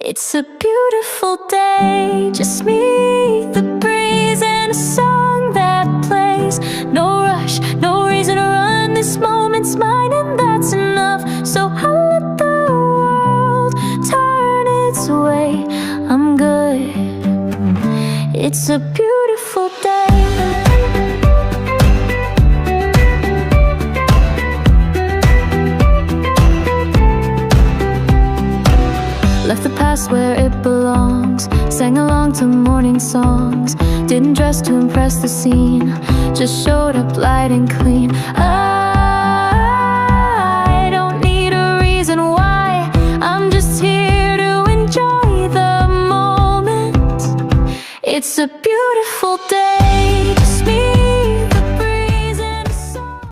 It's a beautiful day, just me, the breeze, and a song that plays. No rush, no reason to run, this moment's mine and that's enough. So I'll let the world turn its way, I'm good. It's a beautiful day. Left the past where it belongs, sang along to morning songs. Didn't dress to impress the scene, just showed up light and clean.